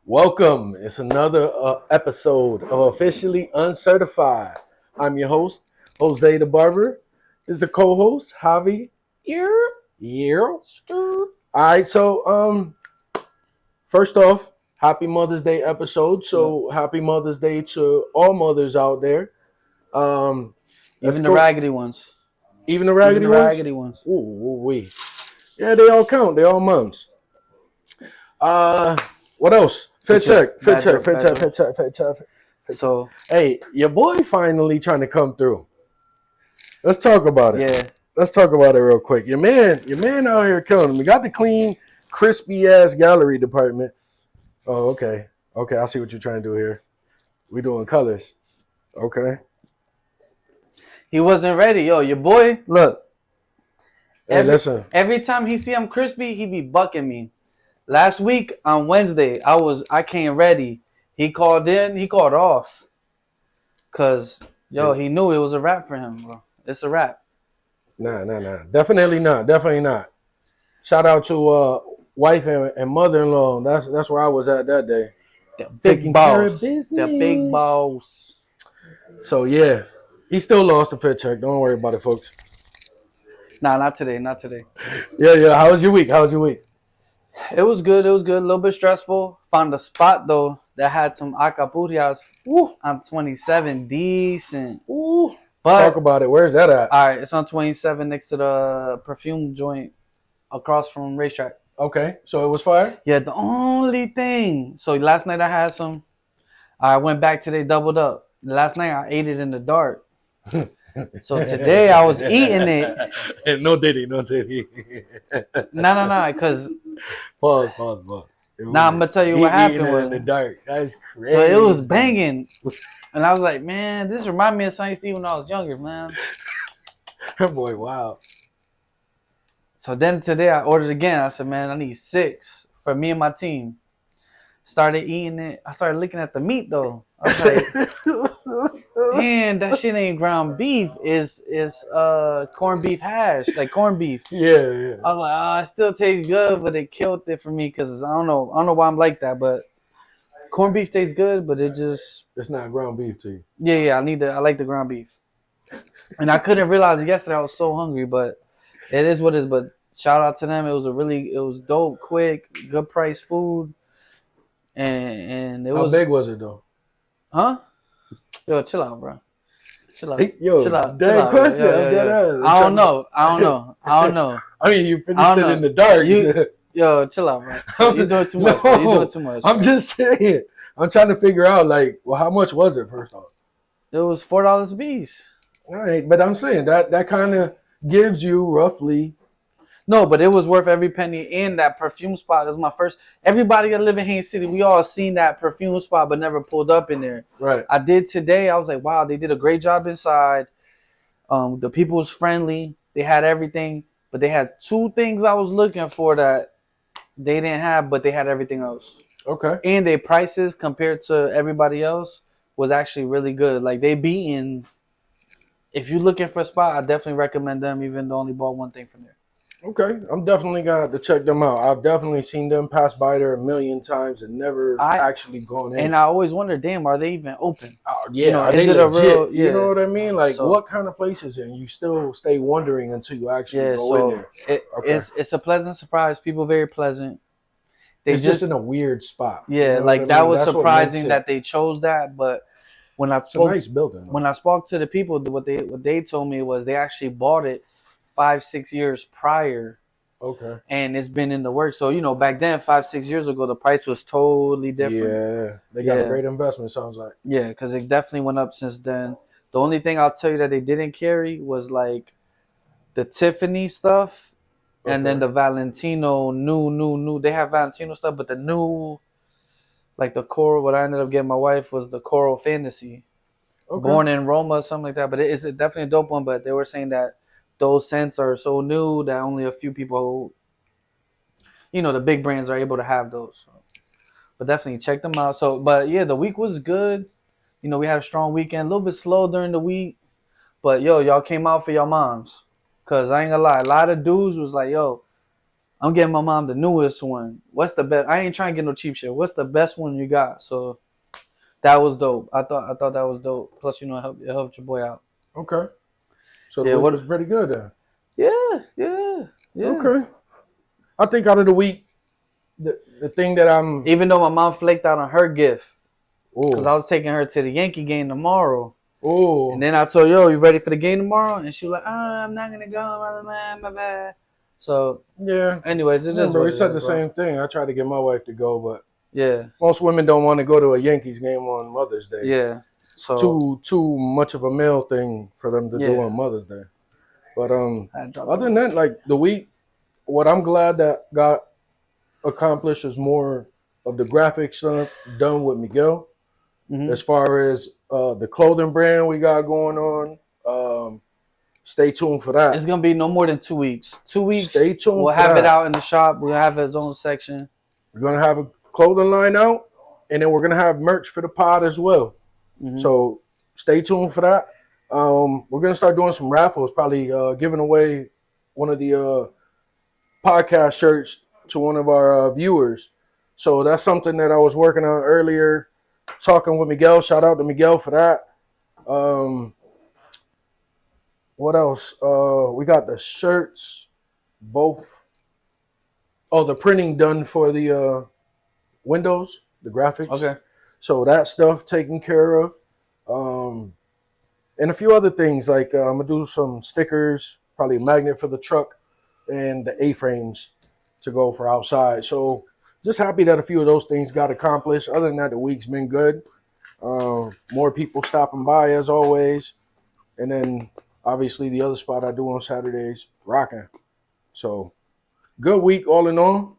Welcome. It's another episode of Officially Uncertified. I'm your host, Jose the Barber. This is the co-host, Javi. Yeah. Yeah. All right. So, first off, happy Mother's Day episode. So, happy Mother's Day to all mothers out there. Um, let's Even the go. raggedy ones. Even the Even raggedy the ones. raggedy ones. Ooh, wee. Yeah, they all count. They all moms. Uh, what else? Fit Which is check. Fit bad check. joke, Fit bad check. joke. Fit check. Fit check. So Hey, your boy finally trying to come through. Let's talk about it. yeah, Let's talk about it real quick. Your man out here killing him. We got the clean, crispy ass gallery department. Oh, okay. Okay, I see what you're trying to do here. We doing colors. Okay. he wasn't ready. Yo, your boy, look. Hey, listen. Every time he see I'm crispy, he be bucking me. Last week on Wednesday, I came ready. He called in, he called off. Cause he knew it was a wrap for him, bro. It's a wrap. Nah. Definitely not. Definitely not. Shout out to wife and mother-in-law. That's where I was at that day. The big Taking care of boss. business. The big boss. So yeah, he still lost the fit check. Don't worry about it, folks. Nah, not today. Not today. Yeah. How was your week? It was good. It was good. A little bit stressful. Found a spot though that had some acapulcas. I'm 27, decent. Ooh. But Talk about it. Where's that at? all right, it's on 27 next to the perfume joint across from racetrack. Okay, so it was fire. Yeah, the only thing. So last night I had some. I went back today, doubled up. Last night I ate it in the dark. So today I was eating it. No diddy. No, because Pause. now I'm gonna tell you what happened was in the dark. That's crazy. so it was banging, and I was like, man, this remind me of Saint Steve when I was younger, man. Boy, wow. So then today I ordered again. I said, man, I need 6 for me and my team. Started eating it. I started looking at the meat though. I was like, man, that shit ain't ground beef. Is corned beef hash, like corned beef. Yeah. I was like, it still tastes good, but it killed it for me because I don't know why I'm like that, but corned beef tastes good, but it's not ground beef to you. Yeah. I like the ground beef, and I couldn't realize it yesterday. I was so hungry, but it is what it is. But shout out to them. It was dope, quick, good price food. And it How was big was it though? Huh? Yo, chill out, bro. Chill out. Hey, yo, chill out. that question. I don't know. I mean, you finished it in the dark. Yo, chill out, bro. You doing too much. You doing too much. I'm just saying. I'm trying to figure out, like, well, how much was it first off? It was $4 a piece. All right, but I'm saying that kind of gives you roughly. No, but it was worth every penny. In that perfume spot is my first. Everybody that live in Haines City, we all seen that perfume spot, but never pulled up in there. Right. I did today. I was like, wow, they did a great job inside. The people was friendly. They had everything, but they had 2 things I was looking for that they didn't have, but they had everything else. Okay. And their prices compared to everybody else was actually really good. Like they beating. If you're looking for a spot, I definitely recommend them. Even though I only bought 1 thing from there. Okay, I'm definitely gonna to check them out. I've definitely seen them pass by there a million times and never actually gone in. And I always wonder, damn, are they even open? Oh yeah, you know, are they it legit? A real? Yeah. You know what I mean? Like, what kind of places? And you still stay wondering until you actually go in there. It's a pleasant surprise. People very pleasant. It's just in a weird spot. Yeah, you know like that was surprising that they chose that. But when I spoke, it's a nice building. When I spoke to the people, what they told me was they actually bought it 5-6 years prior. Okay. And it's been in the works. So, back then, 5-6 years ago, the price was totally different. Yeah. They got a great investment, sounds like. Yeah, because it definitely went up since then. The only thing I'll tell you that they didn't carry was like the Tiffany stuff and then the Valentino new. They have Valentino stuff, but the new, like the Coral, what I ended up getting my wife was the Coral Fantasy. Okay. Born in Roma, something like that. But it's definitely a dope one, but they were saying that those scents are so new that only a few people, the big brands are able to have those. So. But definitely check them out. So, but yeah, the week was good. We had a strong weekend. A little bit slow during the week. But, y'all came out for your moms. Because I ain't going to lie. A lot of dudes was like, I'm getting my mom the newest one. What's the best? I ain't trying to get no cheap shit. What's the best one you got? So that was dope. I thought that was dope. Plus, it helped your boy out. Okay. So the Yeah. week What? was pretty good then. Yeah. Okay. I think out of the week, the thing that I'm Even though my mom flaked out on her gift, because I oh was taking her to the Yankee game tomorrow. And oh then I told her, yo, you ready for the game tomorrow? And she was like, I'm not going to go. Blah, blah. So, yeah. anyways, it is Remember, what we it said is, the bro. same thing. I tried to get my wife to go, but Yeah. most women don't want to go to a Yankees game on Mother's Day. Yeah. So, Too much of a male thing for them to do yeah. on Mother's Day. But I dropped other than that, like the week, what I'm glad that got accomplished is more of the graphic stuff done with Miguel. Mm-hmm. As far as the clothing brand we got going on, stay tuned for that. It's going to be no more than 2 weeks. 2 weeks, Stay tuned we'll for have it that. out in the shop. We'll have its own section. We're gonna have a clothing line out, and then we're gonna have merch for the pod as well. Mm-hmm. So stay tuned for that. We're gonna start doing some raffles, probably giving away one of the podcast shirts to one of our viewers. So that's something that I was working on earlier, talking with Miguel. Shout out to Miguel for that. What else? We got the shirts, both. Oh, the printing done for the windows, the graphics. Okay. So that stuff taken care of. And a few other things like I'm gonna do some stickers, probably a magnet for the truck, and the A-frames to go for outside. So just happy that a few of those things got accomplished. Other than that, the week's been good. More people stopping by as always, and then obviously the other spot I do on Saturdays, rocking. So good week all in all.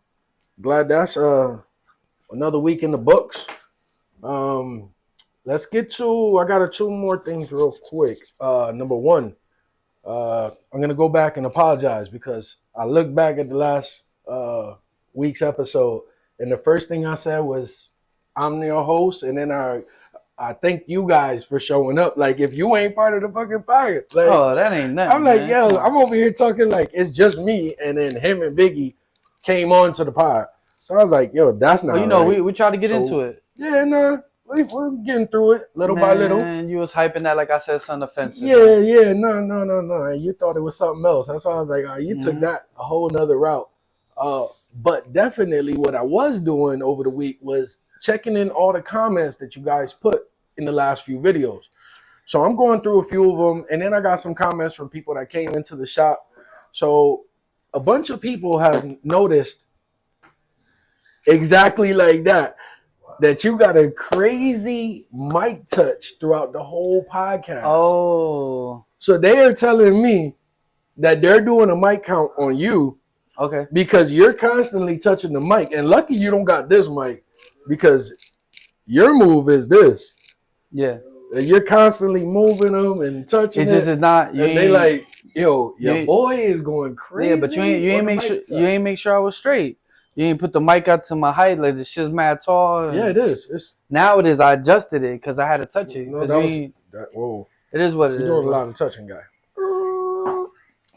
Glad that's another week in the books. Let's get to. I got two more things real quick. Number one, I'm gonna go back and apologize because I looked back at the last week's episode, and the first thing I said was, "I'm your host," and then I thank you guys for showing up. Like, if you ain't part of the fucking podcast, like, That ain't nothing. I'm like, man. yo, I'm over here talking like it's just me, and then him and Biggie came on to the pod. So I was like, yo, that's not right. We tried to get into it. Yeah, nah, we're getting through it little by little. And you was hyping that like I said something offensive. Yeah, no. You thought it was something else. That's why I was like, oh, you took that a whole nother route. But definitely what I was doing over the week was checking in all the comments that you guys put in the last few videos. So I'm going through a few of them, and then I got some comments from people that came into the shop. So a bunch of people have noticed exactly like that you got a crazy mic touch throughout the whole podcast. Oh. So they are telling me that they're doing a mic count on you. Okay. Because you're constantly touching the mic. And lucky you don't got this mic because your move is this. Yeah. You're constantly moving them and touching It's just it's not. And they like, yo, your boy is going crazy. Yeah, but you ain't make sure I was straight. You ain't put the mic out to my height. Like the shit's mad tall. Yeah, it is. Nowadays I adjusted it because I had to touch it. No, whoa. It is what it is. You're doing a lot of touching, guy.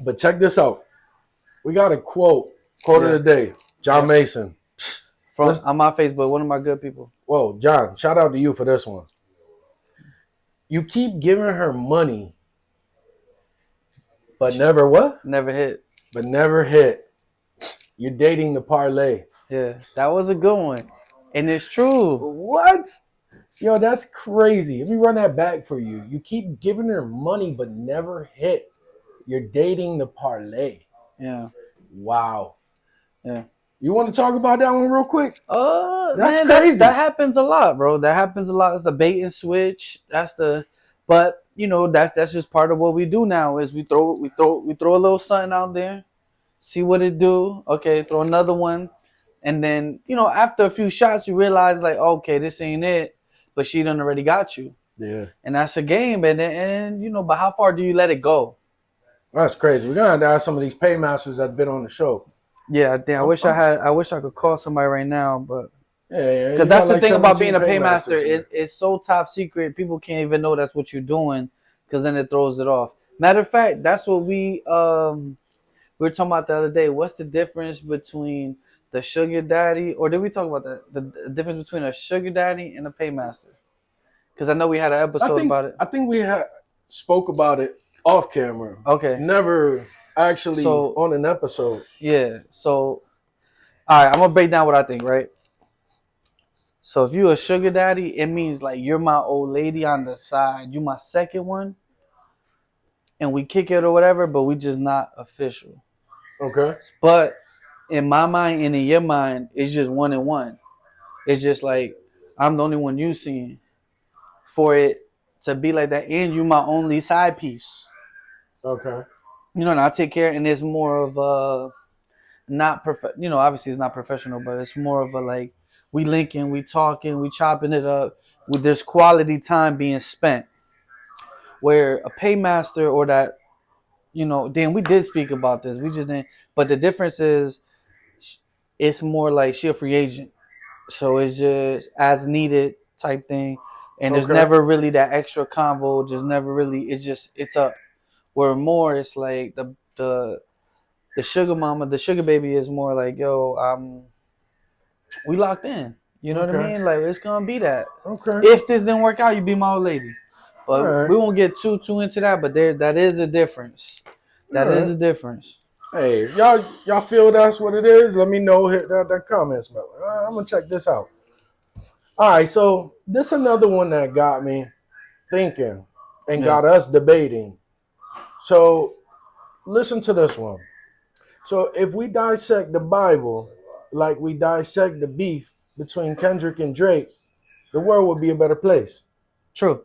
But check this out. We got a quote of the day. John Mason. On my Facebook, one of my good people. Whoa, John, shout out to you for this one. You keep giving her money, but never what? Never hit. But never hit. You're dating the parlay. Yeah, that was a good one. And it's true. What? Yo, that's crazy. Let me run that back for you. You keep giving her money, but never hit. You're dating the parlay. Yeah. Wow. Yeah. You want to talk about that one real quick? That's crazy. That happens a lot, bro. That happens a lot. It's the bait and switch. But that's just part of what we do now. Is we throw a little something out there, see what it do. Okay, throw another one, and then after a few shots, you realize like, okay, this ain't it. But she done already got you. Yeah. And that's a game, and but how far do you let it go? That's crazy. We're gonna have to ask some of these paymasters that've been on the show. Yeah, I wish I could call somebody right now, but yeah. Because that's the thing about being a paymaster is it's so top secret. People can't even know that's what you're doing, because then it throws it off. Matter of fact, that's what we We were talking about the other day. What's the difference between the sugar daddy, or did we talk about that? The difference between a sugar daddy and a paymaster? Because I know we had an I episode think about it. I think we had spoke about it off camera. Okay, Never actually so on an episode. yeah, so all right, I'm gonna break down what I think, right? So if you a sugar daddy, it means like you're my old lady on the side. You my second one, and we kick it or whatever, but we just not official. Okay. But in my mind and in your mind, it's just one and one. It's just like I'm the only one you seeing. For it to be like that, and you my only side piece. Okay. You know, and I take care, and it's more of a not you know, obviously it's not professional, but it's more of a like we linking, we talking, we chopping it up. With there's quality time being spent. Where a paymaster or that, you know, then we did speak about this. We just didn't. But the difference is, it's more like she a free agent, so it's just as needed type thing, and there's Okay. never really that extra convo. Just never really. It's just it's up. Where more, it's like the sugar mama, the sugar baby is more like, yo, we locked in. You know what I Okay. mean? Like it's gonna be that. Okay. If this didn't work out, you be my old lady. All But right. we won't get too into that. But there, that is a difference. All That is right. a difference. Hey, if y'all feel that's what it is, let me know. Hit that comments button. I'm gonna check this out. All right, so this another one that got me thinking and Yeah. got us debating. So listen to this one. So if we dissect the Bible like we dissect the beef between Kendrick and Drake, the world would be a better place. True.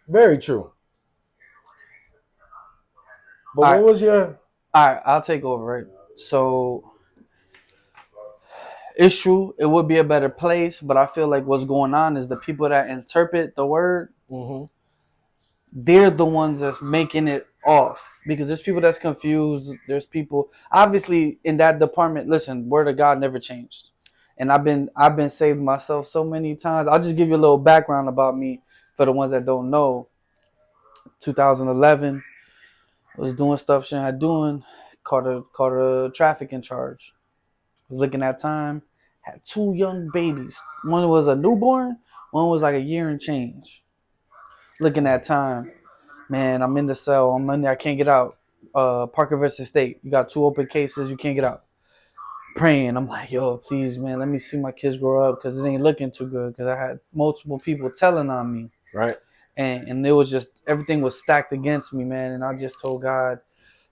Very true. But All what right. was your All right. I'll take over. Right. So it's true. It would be a better place, but I feel like what's going on is the people that interpret the word, mm-hmm. they're the ones that's making it off, because there's people that's confused. There's people obviously in that department. Listen, word of God never changed, and I've been saved myself so many times. I'll just give you a little background about me for the ones that don't know. 2011, I was doing stuff shouldn't have doing, caught a trafficking charge. Was looking at time, had two young babies. One was a newborn, one was like a year and change. Looking at time, man, I'm in the cell on Monday. I can't get out. Parker versus State. You got two open cases. You can't get out. Praying. I'm like, yo, please, man, let me see my kids grow up because it ain't looking too good. Because I had multiple people telling on me, right? and it was just everything was stacked against me, man. And I just told God,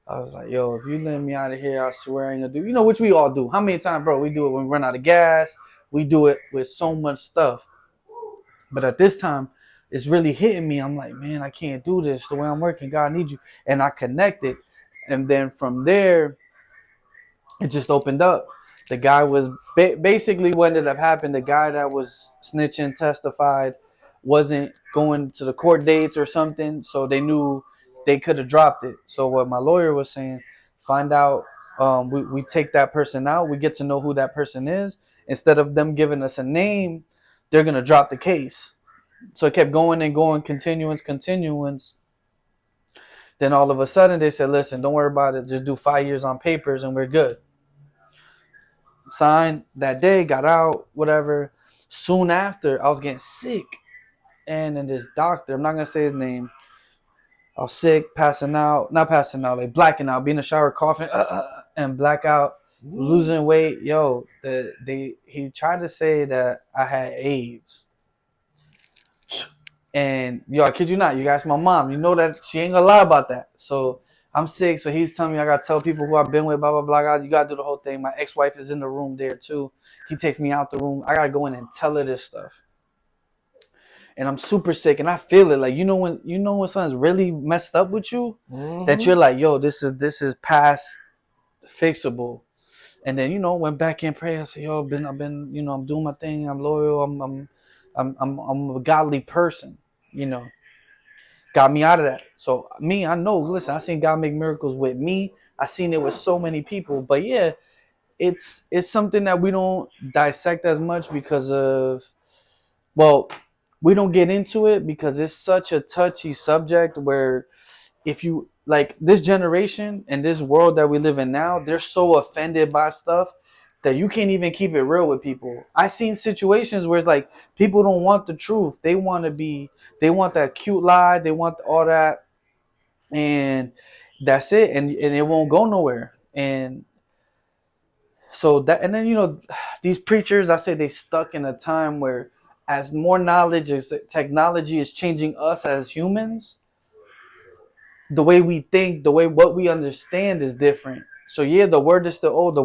I was like, yo, if you let me out of here, I swear I ain't gonna do. You know, which we all do. How many times, bro? We do it when we run out of gas. We do it with so much stuff. But at this time, it's really hitting me. I'm like, man, I can't do this the way I'm working. God needs you. And I connected. And then from there, it just opened up. The guy was basically what ended up happening. The guy that was snitching testified wasn't going to the court dates or something. So they knew they could have dropped it. So what my lawyer was saying, find out, we take that person out. We get to know who that person is. Instead of them giving us a name, they're going to drop the case. So it kept going and going, continuance. Then all of a sudden they said, listen, don't worry about it. Just do 5 years on papers and we're good. Signed that day, got out, whatever. Soon after, I was getting sick. And then this doctor, I'm not going to say his name, I was sick, passing out, not passing out, like blacking out, being in the shower, coughing, and blackout, losing weight. Yo, he tried to say that I had AIDS. And yo, I kid you not, you guys, my mom, you know that she ain't gonna lie about that. So I'm sick. So he's telling me I gotta tell people who I've been with, blah blah blah. You gotta do the whole thing. My ex-wife is in the room there too. He takes me out the room. I gotta go in and tell her this stuff. And I'm super sick, and I feel it. Like when something's really messed up with you, that you're like, yo, this is past fixable. And then went back in prayer. I said, yo, I've been I'm doing my thing. I'm loyal. I'm a godly person. You know. Got me out of that. So me, I know. Listen, I seen God make miracles with me. I seen it with so many people. But yeah, it's something that we don't dissect as much because of, well, we don't get into it because it's such a touchy subject where if you like this generation and this world that we live in now, they're so offended by stuff that you can't even keep it real with people. I seen situations where it's like people don't want the truth. They want that cute lie, they want all that, and that's it, and it won't go nowhere. And so that, and then these preachers, I say they stuck in a time where as more knowledge is technology is changing us as humans, the way we think, the way what we understand is different. So yeah, the word is still old. The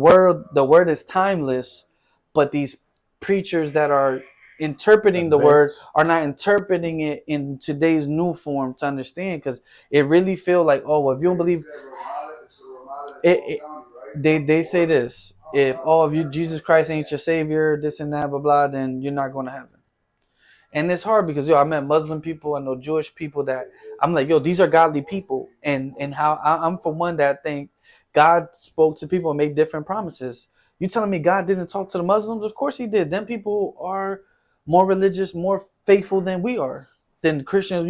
word is timeless, but these preachers that are interpreting the word Advance. are not interpreting it in today's new form to understand, because it really feel like, oh, well, if you don't believe it, they say this, if you Jesus Christ ain't your savior, this and that, blah blah, then you're not going to heaven. And it's hard because I met Muslim people, I know Jewish people that I'm like, these are godly people, and how I'm for one that think God spoke to people and made different promises. You telling me God didn't talk to the Muslims? Of course He did. Them people are more religious, more faithful than we are, than Christians.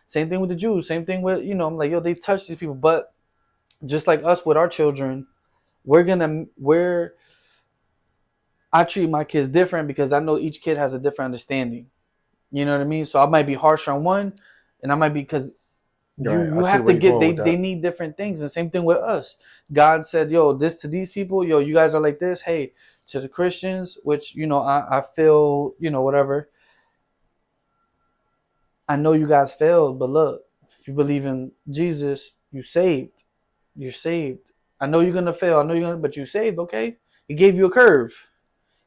Same thing with the Jews. Same thing with I'm like, they touch these people, but just like us with our children, we're I treat my kids different because I know each kid has a different understanding. You know what I mean? So I might be harsh on one, and I might be, because Right. I you see have where to you're get going they with they that. need different things. The same thing with us. God said, "Yo, this to these people. Yo, you guys are like this. Hey, to the Christians, which I feel whatever. I know you guys failed, but look, if you believe in Jesus, you saved. You're saved. I know you're gonna fail. I know you're gonna, but you saved. Okay, He gave you a curve.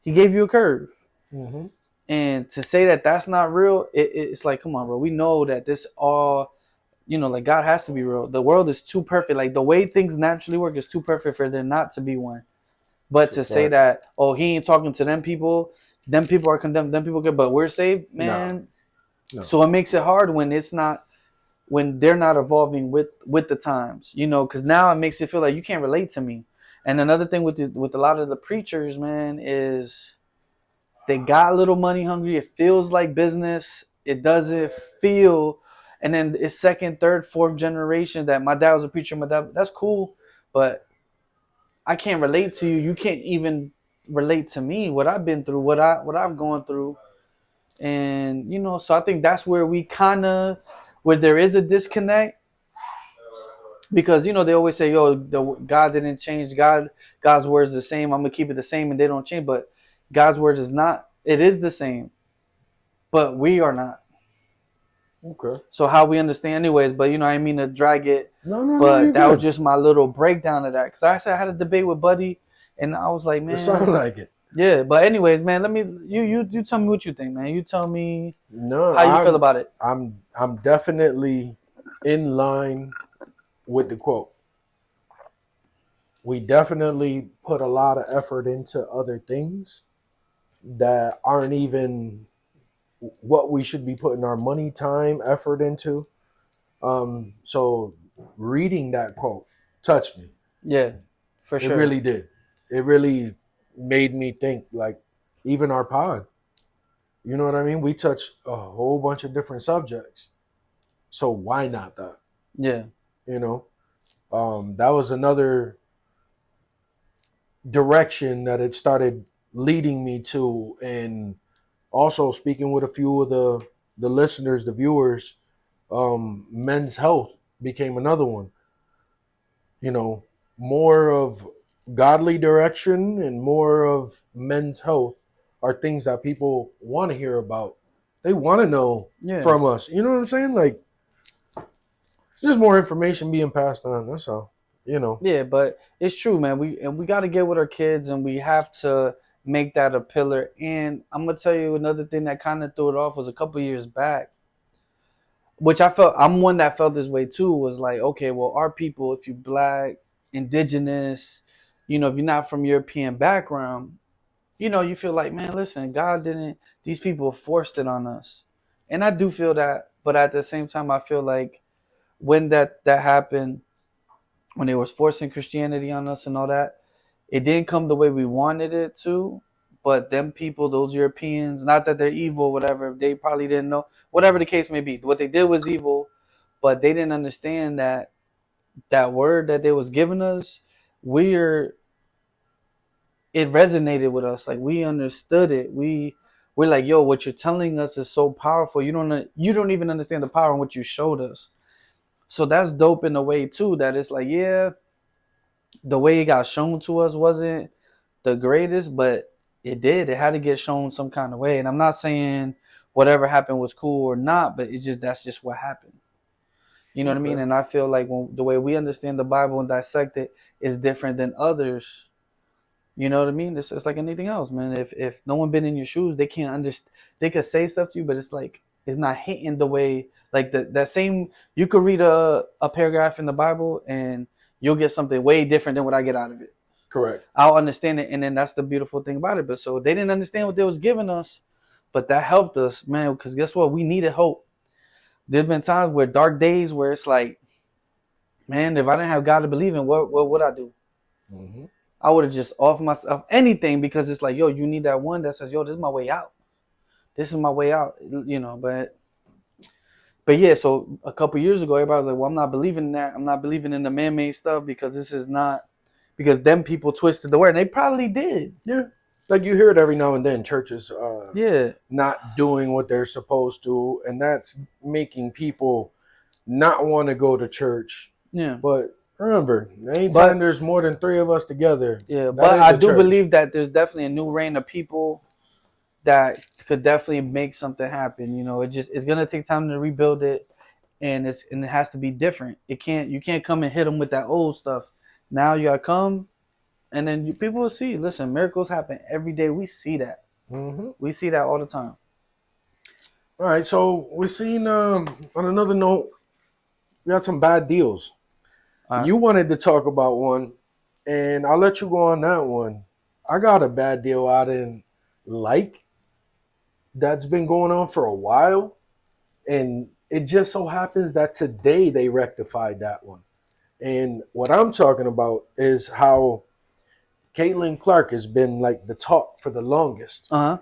He gave you a curve." Hmm. And to say that that's not real, it's like, come on, bro. We know that this all, like God has to be real. The world is too perfect. Like the way things naturally work is too perfect for there not to be one. It's But a to say fact. that, oh, He ain't talking to them people are condemned, them people good, but we're saved, No, man. no. So it makes it hard when it's not, when they're not evolving with the times, because now it makes it feel like you can't relate to me. And another thing with a lot of the preachers, man, is they got a little money hungry. It feels like business. It doesn't feel. And then it's second, third, fourth generation that my dad was a preacher. My dad, that's cool, but I can't relate to you. You can't even relate to me. What I've been through, what I've gone through, and so I think that's where we kind of, where there is a disconnect, because they always say, yo, God didn't change. God's word is the same. I'm gonna keep it the same, and they don't change. But God's word is not. It is the same, but we are not. Okay. So how we understand, anyways. But I didn't mean to drag it. No, no, no. But You're that was good. just my little breakdown of that. Because I said I had a debate with Buddy, and I was like, It sounds man, like it. yeah. But anyways, man, let me you tell me what you think, man. You tell me No, how you feel about it. I'm definitely in line with the quote. We definitely put a lot of effort into other things that aren't even what we should be putting our money, time, effort into. So reading that quote touched me. Yeah, for It sure. really did. It really made me think, like, even our pod. You know what I mean? We touch a whole bunch of different subjects. So why not that? Yeah, You know? That was another direction that it started leading me to. And also speaking with a few of the listeners, the viewers, men's health became another one. You know, more of godly direction and more of men's health are things that people want to hear about. They want to know yeah, from us. You know what I'm saying? Like, there's more information being passed on. That's all. You know. yeah. But it's true, man. We got to get with our kids, and we have to make that a pillar. And I'm gonna tell you another thing that kind of threw it off was a couple years back, which I felt, I'm one that felt this way too, was like, okay, well, our people, if you black, indigenous, if you're not from European background, you feel like, man, listen, God didn't, these people forced it on us. And I do feel that, but at the same time, I feel like when that happened, when they was forcing Christianity on us and all that, it didn't come the way we wanted it to. But them people, those Europeans, not that they're evil, whatever, they probably didn't know, whatever the case may be. What they did was evil, but they didn't understand that. that word that they was giving us, we're it resonated with us. Like we understood it. We're like, yo, what you're telling us is so powerful. You don't even understand the power in what you showed us. So that's dope in a way too. That it's like, yeah, the way it got shown to us wasn't the greatest, but it did. It had to get shown some kind of way. And I'm not saying whatever happened was cool or not, but that's just what happened. You know what I mean? Okay. And I feel like the way we understand the Bible and dissect it is different than others. You know what I mean? It's like anything else, man. If no one been in your shoes, they can't understand. They could say stuff to you, but it's like it's not hitting the way like that same. You could read a paragraph in the Bible and you'll get something way different than what I get out of it. Correct. I'll understand it, and then that's the beautiful thing about it. But so they didn't understand what they was giving us, but that helped us, man. Because guess what? We needed hope. There's been times where dark days where it's like, man, if I didn't have God to believe in, what would I do? Mm-hmm. I would have just offered myself anything because it's like, yo, you need that one that says, yo, this is my way out. This is my way out, But yeah, so a couple years ago, everybody was like, well, I'm not believing in that. I'm not believing in the man-made stuff because this is not because them people twisted the word. And they probably did. Yeah. Like you hear it every now and then, churches Yeah. not doing what they're supposed to, and that's making people not want to go to church. Yeah. But remember, anytime there's more than 3 of us together, yeah, that but is I a do church. believe that there's definitely a new reign of people that could definitely make something happen. It's gonna take time to rebuild it, and it has to be different. You can't come and hit them with that old stuff. Now you gotta come, and then people will see. Listen, miracles happen every day. We see that. Mm-hmm. We see that all the time. All right, so we're seeing on another note, we got some bad deals. All right. You wanted to talk about one, and I'll let you go on that one. I got a bad deal out in like that's been going on for a while, and it just so happens that today they rectified that one. And what I'm talking about is how Caitlin Clark has been like the talk for the longest. Uh huh.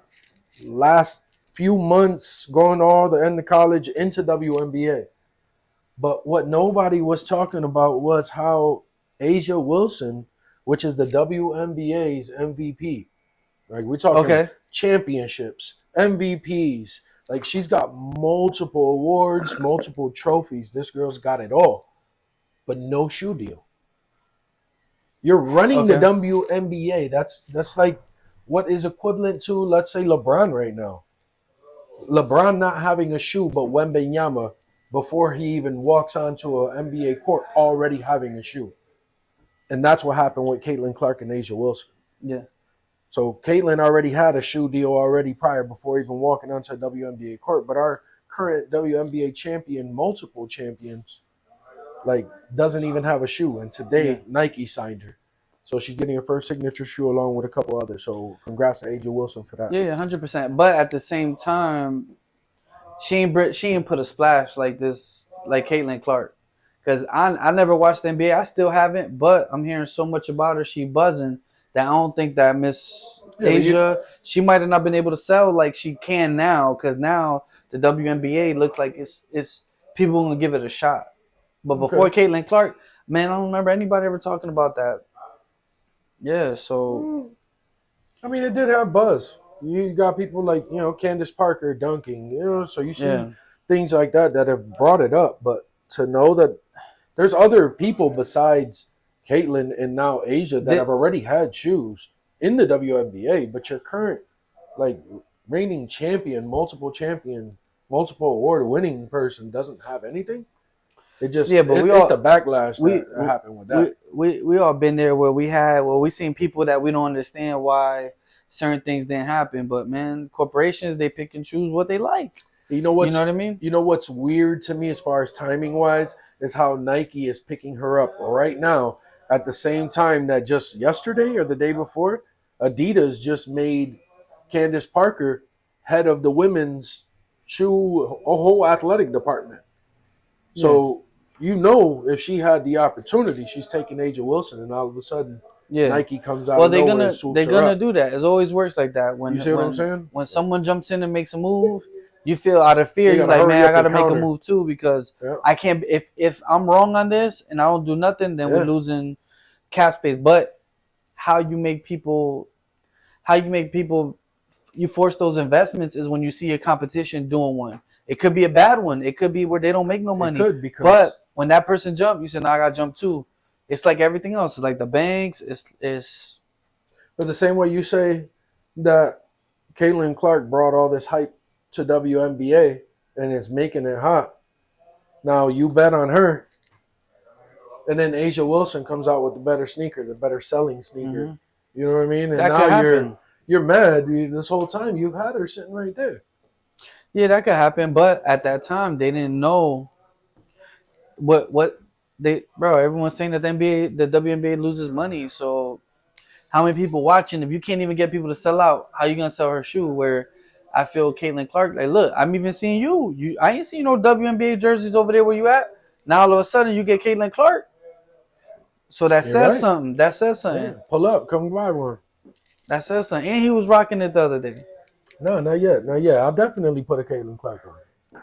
Last few months, going all the end of college into WNBA. But what nobody was talking about was how Asia Wilson, which is the WNBA's MVP, like we're talking Okay. championships, MVPs. Like she's got multiple awards, multiple trophies. This girl's got it all, but no shoe deal. You're running the Okay. WNBA. That's like what is equivalent to, let's say, LeBron right now. LeBron not having a shoe, but Wembenyama, before he even walks onto an NBA court, already having a shoe. And that's what happened with Caitlin Clark and Asia Wilson. Yeah. So Caitlin already had a shoe deal already prior before even walking onto a WNBA court. But our current WNBA champion, multiple champions, like doesn't even have a shoe. And today Nike signed her. So she's getting her first signature shoe along with a couple others. So congrats to Asia Wilson for that. Yeah. 100%. But at the same time, she ain't put a splash like this, like Caitlin Clark. Because I never watched the NBA. I still haven't, but I'm hearing so much about her. She buzzing that I don't think that Miss Asia, she might have not been able to sell like she can now. Because now the WNBA looks like it's people gonna give it a shot. But before Caitlin Clark, man, I don't remember anybody ever talking about that. Yeah, so I mean, it did have buzz. You got people like, Candace Parker dunking, so you see things like that have brought it up. But to know that there's other people besides Caitlin and now Asia that have already had shoes in the WNBA, but your current, like, reigning champion, multiple award-winning person doesn't have anything. It just it's the backlash that happened with that. We all been there where we seen people that we don't understand why certain things didn't happen. But man, corporations, they pick and choose what they like. You know what I mean? You know what's weird to me as far as timing wise is how Nike is picking her up right now at the same time that just yesterday or the day before, Adidas just made Candace Parker head of the women's a whole athletic department. So if she had the opportunity, she's taking Asia Wilson, and all of a sudden, Nike comes out of nowhere and swoops her up. Do that. It always works like that. You see what I'm saying? When someone jumps in and makes a move, you feel out of fear. They You're gotta like, hurry man, I up and gotta make a counter. move too because Yeah. I can't. If I'm wrong on this and I don't do nothing, then we're Yeah. losing cap space. But how you make people, you force those investments is when you see a competition doing one. It could be a bad one. It could be where they don't make no It money. could because But when that person jump, you say, "No, I got to jump too." It's like everything else. It's like the banks. It's but the same way you say that Caitlin Clark brought all this hype to WNBA and is making it hot. Now you bet on her, and then Asia Wilson comes out with the better sneaker, the better selling sneaker. mhm. You know what I mean? And That now could happen. you're mad. This whole time you've had her sitting right there. Yeah, that could happen. But at that time, they didn't know what they bro. Everyone's saying that the WNBA loses money. So how many people watching? If you can't even get people to sell out, how you gonna sell her shoe? Where I feel Caitlin Clark, like, look, I'm even seeing you. I ain't seen no WNBA jerseys over there where you at. Now all of a sudden you get Caitlin Clark. So that You're says right. something. That says Yeah, something. pull up, come buy one. That says something. And he was rocking it the other day. No, not yet, not yet. I'll definitely put a Caitlin Clark on.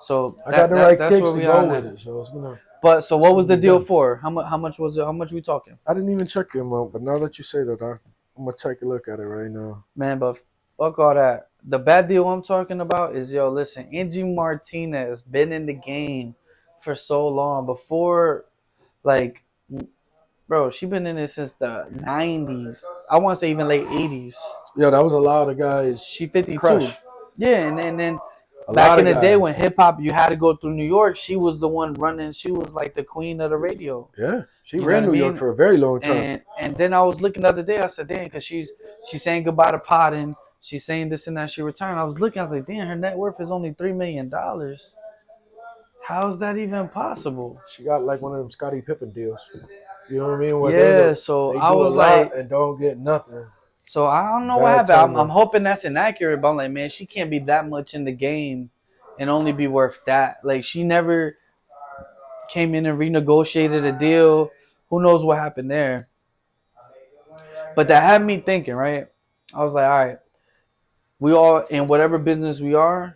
So I got the right that's kicks where to we are go with now. it, so it's gonna But so what was the be deal done. for? How much was it? How much we talking? I didn't even check the amount, but now that you say that, I'm gonna take a look at it right now. Man, but fuck all that. The bad deal I'm talking about is, yo, listen, Angie Martinez been in the game for so long. Before, like, bro, she been in it since the 90s. I want to say even late 80s. Yo, that was a lot of guys. She 52. Crush. Yeah, and then A back lot in of the day guys. when hip hop, you had to go through New York, she was the one running. She was like the queen of the radio. Yeah, she You know what ran I New York mean? for a very long time. And then I was looking the other day. I said, damn, because she's saying goodbye to Potting. She's saying this and that. She retired. I was looking. I was like, damn, her net worth is only $3 million. How's that even possible? She got like one of them Scottie Pippen deals. You know what I mean? Where Yeah. So they I do a was lot like, and don't get nothing. so I don't know what Bad happened. I'm timing. hoping that's inaccurate, but I'm like, man, she can't be that much in the game and only be worth that. Like, she never came in and renegotiated a deal. Who knows what happened there? But that had me thinking, right? I was like, all right, we all in whatever business we all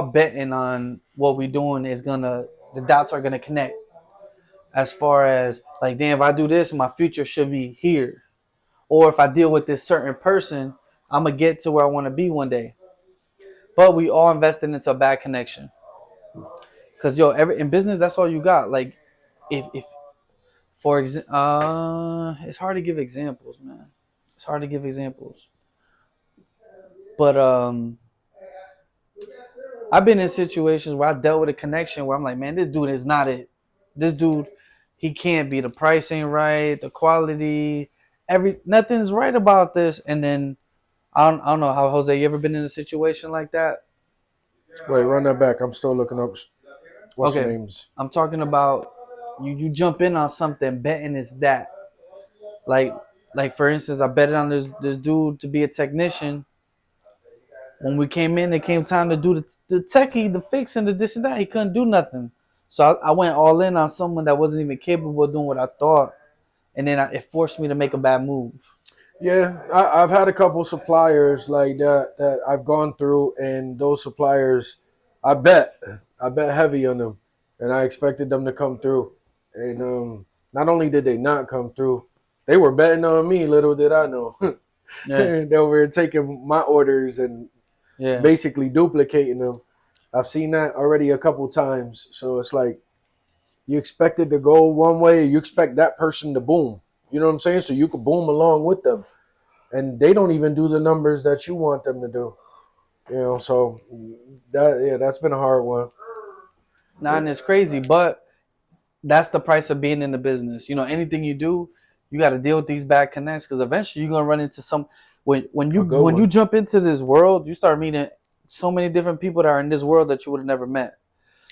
betting on what we doing is gonna the dots are gonna connect. As far as like, damn, if I do this, my future should be here. Or if I deal with this certain person, I'm gonna get to where I want to be one day. But we all invested into a bad connection. Cause yo, in business, that's all you got. Like, if for example, it's hard to give examples, man. It's hard to give examples. But I've been in situations where I dealt with a connection where I'm like, man, this dude is not it. This dude, he can't be. The price ain't right. The quality, nothing's right about this. And then I don't know how Jose. You ever been in a situation like that? Wait, run that back. I'm still looking up. What's the Okay, names? I'm talking about you jump in on something, betting is that. Like like for instance, I betted on this dude to be a technician. When we came in, it came time to do the techie, the fixing, the this and that. He couldn't do nothing. So I went all in on someone that wasn't even capable of doing what I thought. And then it forced me to make a bad move. Yeah, I've had a couple suppliers like that I've gone through, and those suppliers, I bet, I bet heavy on them, and I expected them to come through, and not only did they not come through, they were betting on me. Little did I know, Yeah. they were taking my orders and Yeah. basically duplicating them. I've seen that already a couple times, so it's like you expect it to go one way, you expect that person to boom. You know what I'm saying? So you could boom along with them, and they don't even do the numbers that you want them to do. You know, so that's been a hard one. Nah, and it's crazy, but that's the price of being in the business. You know, anything you do, you got to deal with these bad connects because eventually you're gonna run into some. A good When you one. jump into this world, you start meeting so many different people that are in this world that you would have never met.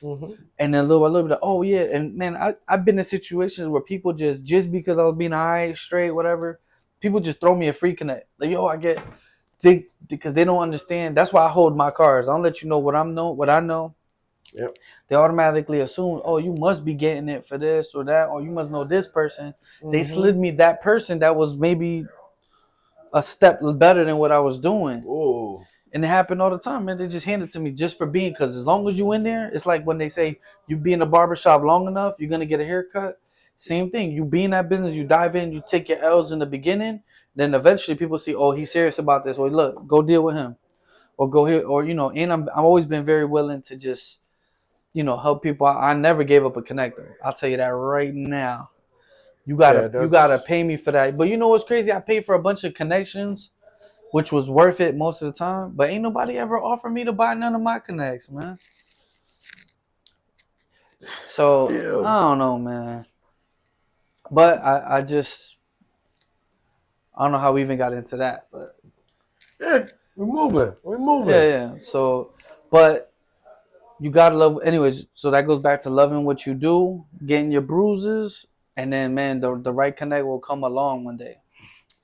Mm-hmm. And then little by little bit, oh yeah, and man, I've been in situations where people just because I was being high, straight, whatever, people just throw me a free connect. Like, yo, I get because they don't understand. That's why I hold my cards. I'll let you know what I know. Yep. They automatically assume, oh, you must be getting it for this or that, or you must know this person. They Mm-hmm. slid me that person that was maybe a step better than what I was doing. Oh. And it happened all the time, man. They just hand it to me just for being, because as long as you in there, it's like when they say you be in the barbershop long enough, you're gonna get a haircut. Same thing. You be in that business, you dive in, you take your L's in the beginning, then eventually people see, oh, he's serious about this. Or look, go deal with him. Or go here, or and I've always been very willing to just, help people. I never gave up a connector. I'll tell you that right now. You Yeah, gotta that's pay me for that. But you know what's crazy? I paid for a bunch of connections, which was worth it most of the time. But ain't nobody ever offered me to buy none of my connects, man. So yeah. I don't know, man. But I just I don't know how we even got into that. But Yeah, we're moving. We're yeah, moving. yeah. So, but you gotta love. Anyways, so that goes back to loving what you do, getting your bruises, and then man, the right connect will come along one day.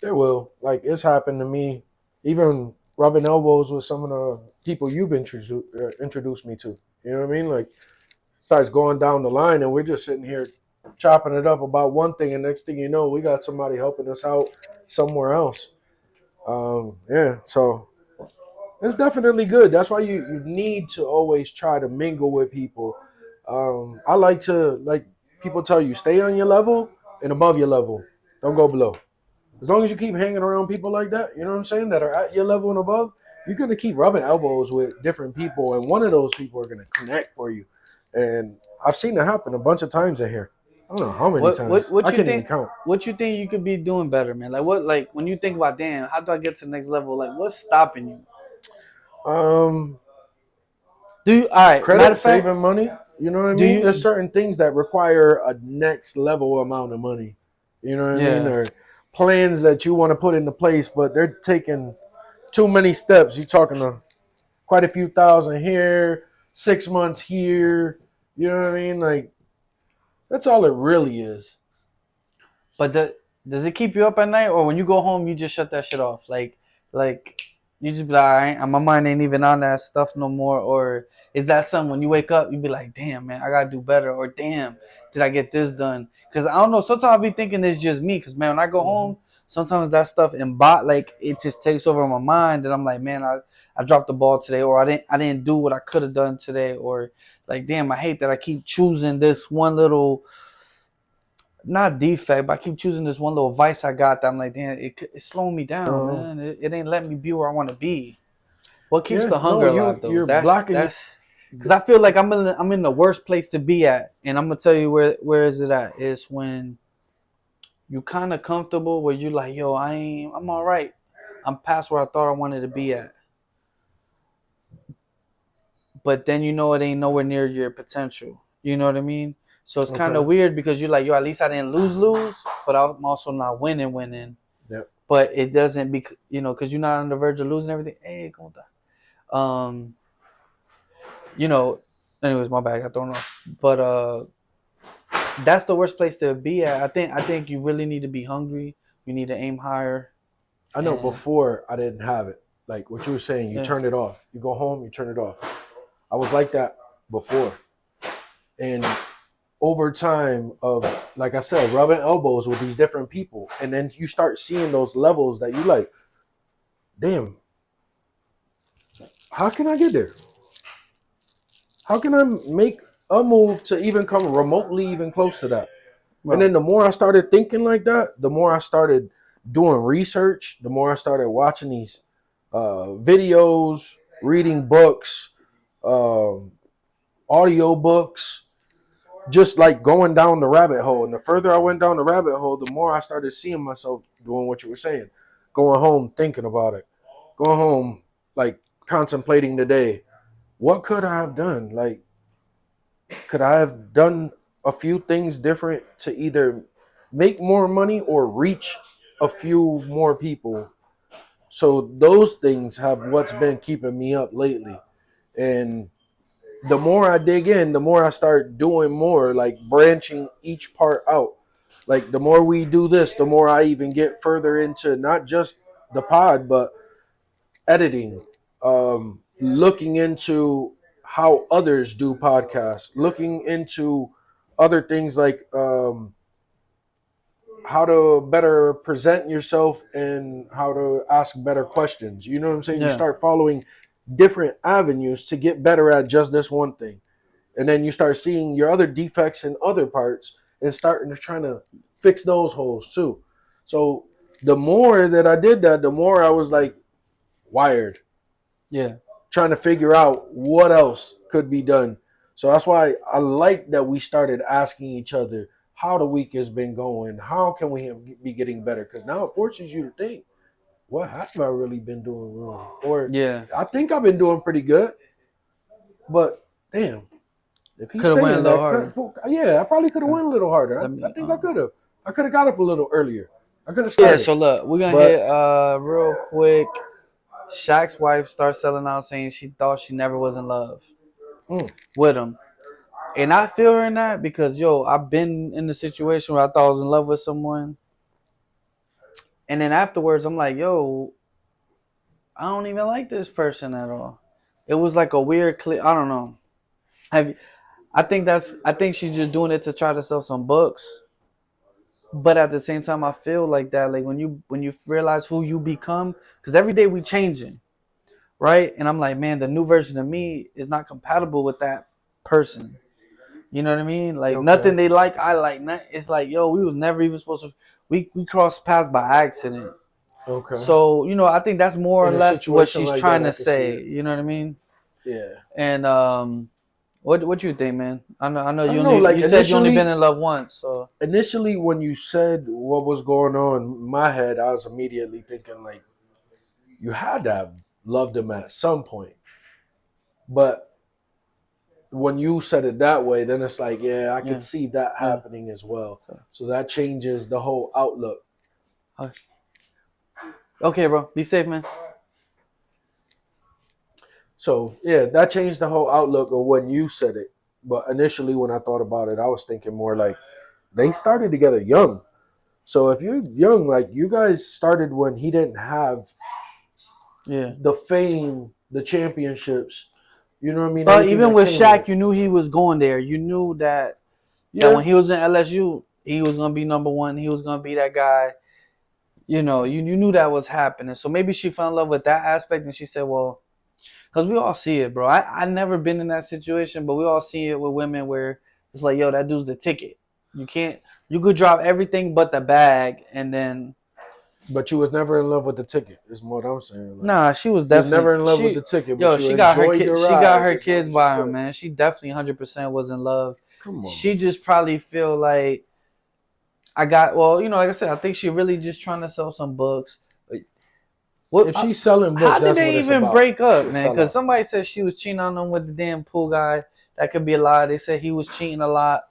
It will. Like it's happened to me. Even rubbing elbows with some of the people you've introduced me to. You know what I mean? Like starts going down the line, and we're just sitting here chopping it up about one thing, and next thing you know, we got somebody helping us out somewhere else. Yeah, so it's definitely good. That's why you need to always try to mingle with people. I like to like people tell you stay on your level and above your level. Don't go below. As long as you keep hanging around people like that, you know what I'm saying, that are at your level and above, you're gonna keep rubbing elbows with different people, and one of those people are gonna connect for you. And I've seen it happen a bunch of times in here. I don't know how many What what times. I what you can't even think? count. What you think you could be doing better, man? Like what? Like when you think about, damn, how do I get to the next level? Like what's stopping you? Um, Do you? All right. Matter Credit, of fact, saving money. You know what I do mean? There's you? certain things that require a next level amount of money. You know what I mean? Yeah. Or plans that you want to put into place, but they're taking too many steps. You're talking to quite a few thousand here, 6 months here. You know what I mean? Like that's all it really is. But does it keep you up at night, or when you go home, you just shut that shit off? Like you just be like, all right, my mind ain't even on that stuff no more. Or is that something when you wake up, you be like, damn, man, I gotta do better, or damn, did I get this done? Because I don't know. Sometimes I be thinking it's just me. Because man, when I go Mm-hmm. home, sometimes that stuff like it just takes over my mind, and I'm like, man, I dropped the ball today, or I didn't do what I could have done today, or like, damn, I hate that I keep choosing this one little, not defect, but I keep choosing this one little vice I got that I'm like, damn, it's slowing me down, Um, man. It ain't letting me be where I want to be. What keeps yeah, the no, hunger you alive though? you're That's blocking you. that's because I feel like I'm in the worst place to be at, and I'm gonna tell you where is it at? It's when you kind of comfortable where you like, yo, I'm all right. I'm past where I thought I wanted to be at, but then you know it ain't nowhere near your potential. You know what I mean? So it's kind of Okay. weird because you're like, yo, at least I didn't lose, but I'm also not winning. Yep. But it doesn't be, because you're not on the verge of losing everything. Hey, come on. You know, anyways, my bad, I got thrown off. But that's the worst place to be at. I think you really need to be hungry. You need to aim higher, I know and before I didn't have it. Like what you were saying, you yeah, turn it off. You go home, you turn it off. I was like that before. And over time of like I said, rubbing elbows with these different people. And then you start seeing those levels that you like, damn, how can I get there? How can I make a move to even come remotely even close to that? And right. then the more I started thinking like that, the more I started doing research, the more I started watching these videos, reading books, um, audio books, just like going down the rabbit hole. And the further I went down the rabbit hole, the more I started seeing myself doing what you were saying, going home thinking about it, going home like contemplating the day. What could I have done? Like, could I have done a few things different to either make more money or reach a few more people? So those things have what's been keeping me up lately. And the more I dig in, the more I start doing more, like branching each part out. Like the more we do this, the more I even get further into not just the pod, but editing, looking into how others do podcasts, looking into other things like how to better present yourself and how to ask better questions. You know what I'm saying? You Yeah. start following different avenues to get better at just this one thing. And then you start seeing your other defects in other parts and starting to trying to fix those holes too. So the more that I did that, the more I was like wired, Yeah. trying to figure out what else could be done. So that's why I like that we started asking each other how the week has been going. How can we be getting better? Because now it forces you to think, what have I really been doing wrong? Or Yeah. I think I've been doing pretty good, but damn, if he's Could have went a saying little that, harder. yeah, I probably could have Okay. went a little harder. Let I me. think I could have. I could have got up a little earlier. I could have Yeah. started. So look, we're gonna hit But real quick. Shaq's wife starts selling out, saying she thought she never was in love mm, with him. And I feel her in that because I've been in the situation where I thought I was in love with someone, and then afterwards I'm like, I don't even like this person at all. It was like a weird clip. I don't know. Have I think she's just doing it to try to sell some books. But at the same time, I feel like that, like when you realize who you become, because every day we changing, right? And I'm like, man, the new version of me is not compatible with that person. You know what I mean? Like okay, nothing they like, I like. It's like, we was never even supposed to. We crossed paths by accident. okay. So I think that's more or In a less what situation she's like that, trying I to can see say. it. You know what I mean? Yeah. And what you think, man? I know I don't know. Like you said you only been in love once, so initially, when you said what was going on in my head, I was immediately thinking like you had to have loved him at some point. But when you said it that way, then it's like, yeah, I could yeah, see that yeah. happening as well. So, So that changes the whole outlook. okay, bro, be safe, man. So yeah, that changed the whole outlook of when you said it. But initially, when I thought about it, I was thinking more like they started together young. So if you're young, like you guys started when he didn't have Yeah. the fame, the championships, you know what I mean? But Everything even that with came with Shaq, it. you knew he was going there. You knew that when Yeah, he was in LSU, he was gonna be number one. He was gonna be that guy. You knew that was happening. So maybe she fell in love with that aspect, and she said, "Well, because we all see it, bro. I never been in that situation, but we all see it with women where it's like, that dude's the ticket. You can't. You could drop everything but the bag, and then but you was never in love with the ticket. Is what I'm saying. Like nah, she was you was never definitely in love with the ticket, but you she got her enjoyed kid. the She got ride her as long kids as you by her, could. man. She definitely 100% was in love. Come on. She just probably feel like I got like I said, I think she really just trying to sell some books. What? If she's selling How books, did that's what they it's even about. break up, She'll man? sell Because out. somebody said she was cheating on him with the damn pool guy. That could be a lie. They said he was cheating a lot.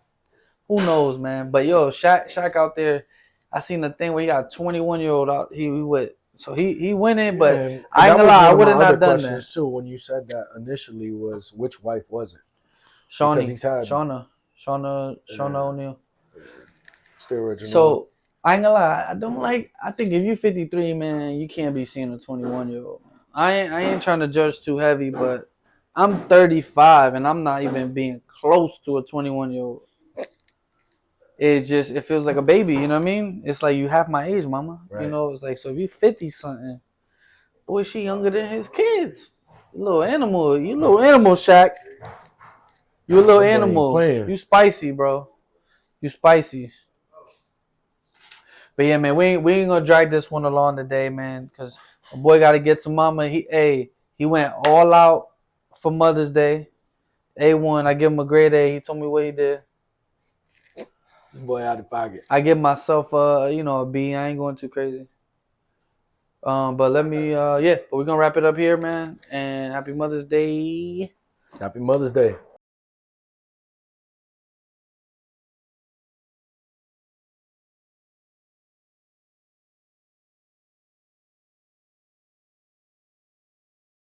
Who knows, man? But Shaq out there. I seen the thing where he got 21-year-old out. He with so he winning, Yeah, but and I ain't that gonna was lie, I one of would my have other not done that. questions too. When you said that initially, was which wife was it? Because Shawnee, he's had Shauna O'Neal. still original. So I ain't gonna lie, I don't like. I think if you're 53, man, you can't be seeing a 21-year-old. I ain't trying to judge too heavy, but I'm 35 and I'm not even being close to a 21-year-old. It feels like a baby. You know what I mean? It's like you half my age, mama. Right. It's like so if you're 50 something, boy, she younger than his kids. You little animal, Shaq. You a little That boy ain't animal. playing. You spicy, bro. You spicy. But yeah, man, we ain't gonna drag this one along today, man, because my boy got to get to mama. He went all out for Mother's Day. A1, I give him a grade A. He told me what he did. This boy out of pocket. I give myself a B. I ain't going too crazy. But let me but we're gonna wrap it up here, man. And happy Mother's Day. Happy Mother's Day.